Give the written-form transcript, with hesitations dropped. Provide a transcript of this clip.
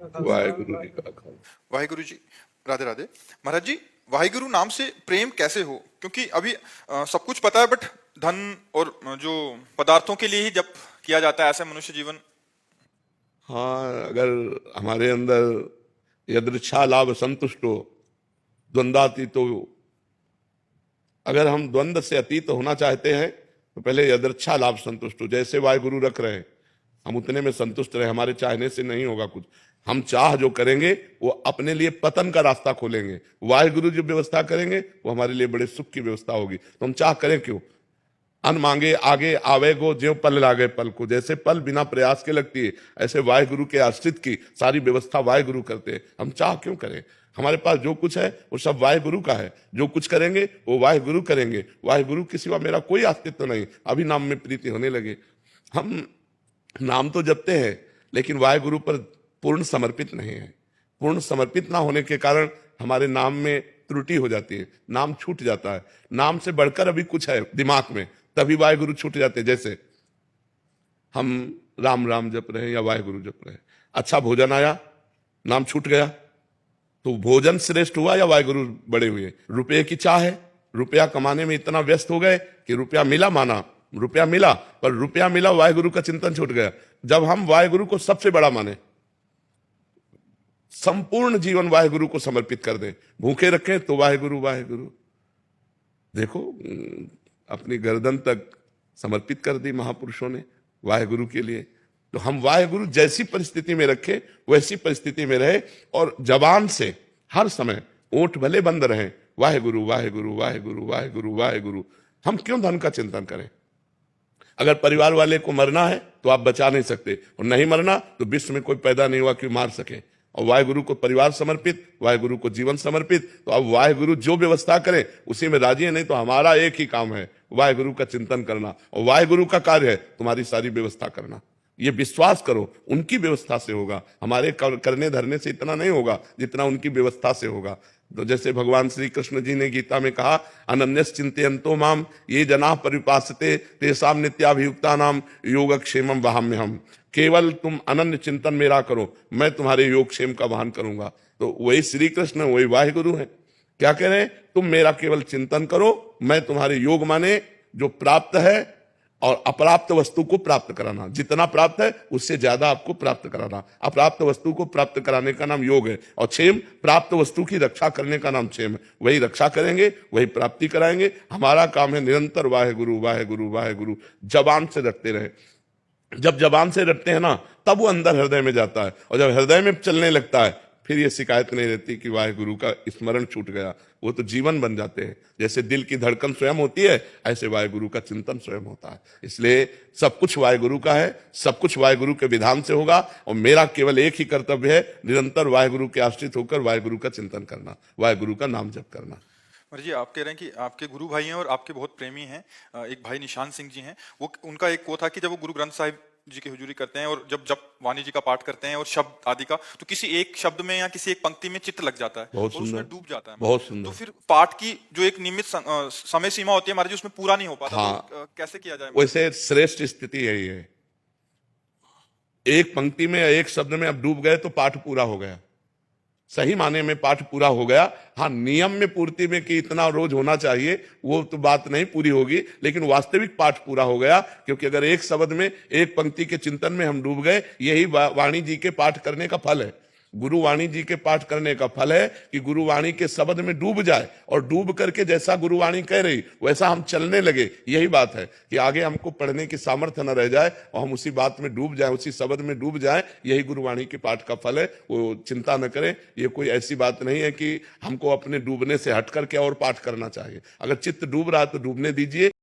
वाहेगुरु जी का खालसा। वाहिगुरु जी, राधे राधे। महाराज जी, वाहिगुरु नाम से प्रेम कैसे हो? क्योंकि अभी सब कुछ पता है, बट धन और जो पदार्थों के लिए ही जब किया जाता है ऐसा मनुष्य जीवन। हाँ, अगर हमारे अंदर यदृच्छा लाभ संतुष्टो द्वंद्वातीतो, अगर हम द्वंद्व से अतीत होना चाहते हैं तो पहले यदृच्छा लाभ संतुष्ट हो, जैसे वाहिगुरु रख रहे हैं हम उतने में संतुष्ट रहे। हमारे चाहने से नहीं होगा कुछ, हम चाह जो करेंगे वो अपने लिए पतन का रास्ता खोलेंगे। वाहिगुरु जो व्यवस्था करेंगे वो हमारे लिए बड़े सुख की व्यवस्था होगी। तो हम चाह करें क्यों? अन मांगे आगे आवे गो, ज्यों पल लागे पल को। जैसे पल बिना प्रयास के लगती है, ऐसे वाहिगुरु के आश्रित की सारी व्यवस्था वाहिगुरु करते हैं। हम चाह क्यों करें? हमारे पास जो कुछ है वो सब वाहिगुरु का है। जो कुछ करेंगे वो वाहिगुरु करेंगे। वाहिगुरु के सिवा मेरा कोई अस्तित्व नहीं। अभी नाम में प्रीति होने लगे। हम नाम तो जपते हैं लेकिन वाहिगुरु पर पूर्ण समर्पित नहीं है। पूर्ण समर्पित ना होने के कारण हमारे नाम में त्रुटि हो जाती है, नाम छूट जाता है। नाम से बढ़कर अभी कुछ है दिमाग में, तभी वाहिगुरु छूट जाते हैं। जैसे हम राम राम जप रहे हैं या वाहिगुरु जप रहे हैं, अच्छा भोजन आया, नाम छूट गया, तो भोजन श्रेष्ठ हुआ या वाहिगुरु बड़े हुए? रुपये की चाह है, रुपया कमाने में इतना व्यस्त हो गए कि रुपया मिला, माना रुपया मिला, पर रुपया मिला, वाहिगुरु का चिंतन छूट गया। जब हम वाहिगुरु को सबसे बड़ा माने, संपूर्ण जीवन वाहिगुरु को समर्पित कर दें, भूखे रखें तो वाहिगुरु वाहिगुरु। देखो, अपनी गर्दन तक समर्पित कर दी महापुरुषों ने वाहिगुरु के लिए। तो हम वाहिगुरु जैसी परिस्थिति में रखें वैसी परिस्थिति में रहे, और जबान से हर समय, ओठ भले बंद रहें, वाहिगुरु वाहिगुरु वाहिगुरु वाहिगुरु वाहिगुरु। हम क्यों धन का चिंतन करें? अगर परिवार वाले को मरना है तो आप बचा नहीं सकते, और नहीं मरना तो विश्व में कोई पैदा नहीं हुआ कि मार सके। और वाहिगुरु को परिवार समर्पित, वाहिगुरु को जीवन समर्पित। तो अब वाहिगुरु जो व्यवस्था करें उसी में राजी है। नहीं तो हमारा एक ही काम है, वाहिगुरु का चिंतन करना, और वाहिगुरु का कार्य है तुम्हारी सारी व्यवस्था करना। ये विश्वास करो, उनकी व्यवस्था से होगा। हमारे करने धरने से इतना नहीं होगा जितना उनकी व्यवस्था से होगा। तो जैसे भगवान श्री कृष्ण जी ने गीता में कहा, अनन्यस चिंतयन्तो माम ये जना परिपासते तेषां नित्याभियुक्ता नाम योगक्षेमम वहाम्यहम्। केवल तुम अनन्य चिंतन मेरा करो, मैं तुम्हारे योगक्षेम का वहन करूंगा। तो वही श्री कृष्ण, वही वाहिगुरु है। क्या कह रहे हैं? तुम मेरा केवल चिंतन करो, मैं तुम्हारे योग माने जो प्राप्त है और अप्राप्त वस्तु को प्राप्त कराना। जितना प्राप्त है उससे ज्यादा आपको प्राप्त कराना। अप्राप्त वस्तु को प्राप्त कराने का नाम योग है, और क्षेम प्राप्त वस्तु की रक्षा करने का नाम क्षेम है। वही रक्षा करेंगे, वही प्राप्ति कराएंगे। हमारा काम है निरंतर वाहेगुरु वाहेगुरु वाहेगुरु जबान से रटते रहे। जब जबान से रटते हैं ना, तब वो अंदर हृदय में जाता है, और जब हृदय में चलने लगता है फिर ये शिकायत नहीं रहती कि वाहेगुरु का स्मरण छूट गया। वो तो जीवन बन जाते हैं। जैसे दिल की धड़कन स्वयं होती है, ऐसे वाहेगुरु का चिंतन स्वयं होता है। इसलिए सब कुछ वाहेगुरु का है, सब कुछ वाहेगुरु के विधान से होगा, और मेरा केवल एक ही कर्तव्य है, निरंतर वाहेगुरु के आश्रित होकर वाहेगुरु का चिंतन करना, वाहेगुरु का नाम जप करना। महाराज जी, आप कह रहे हैं कि आपके गुरु भाई हैं और आपके बहुत प्रेमी हैं। एक भाई निशान सिंह जी हैं, वो उनका एक वो था कि जब वो गुरु ग्रंथ साहिब जी की हुजूरी करते हैं और जब जब वाणी जी का पाठ करते हैं और शब्द आदि का, तो किसी एक शब्द में या किसी एक पंक्ति में चित्त लग जाता है, बहुत और उसमें सुंदर, डूब जाता है। बहुत सुंदर। तो फिर पाठ की जो एक नियमित समय सीमा होती है महाराज जी, उसमें पूरा नहीं हो पाता। हाँ, तो कैसे किया जाए? वैसे श्रेष्ठ स्थिति यही है, एक पंक्ति में, एक शब्द में अब डूब गए तो पाठ पूरा हो गया, सही माने में पाठ पूरा हो गया। हाँ, नियम में पूर्ति में कि इतना रोज होना चाहिए, वो तो बात नहीं पूरी होगी, लेकिन वास्तविक पाठ पूरा हो गया। क्योंकि अगर एक शब्द में, एक पंक्ति के चिंतन में हम डूब गए, यही वाणी जी के पाठ करने का फल है। गुरुवाणी जी के पाठ करने का फल है कि गुरुवाणी के शब्द में डूब जाए, और डूब करके जैसा गुरुवाणी कह रही वैसा हम चलने लगे। यही बात है कि आगे हमको पढ़ने की सामर्थ्य न रह जाए और हम उसी बात में डूब जाए, उसी शब्द में डूब जाए। यही गुरुवाणी के पाठ का फल है। वो चिंता न करें, ये कोई ऐसी बात नहीं है कि हमको अपने डूबने से हट करके और पाठ करना चाहिए। अगर चित्त डूब रहा है तो डूबने दीजिए।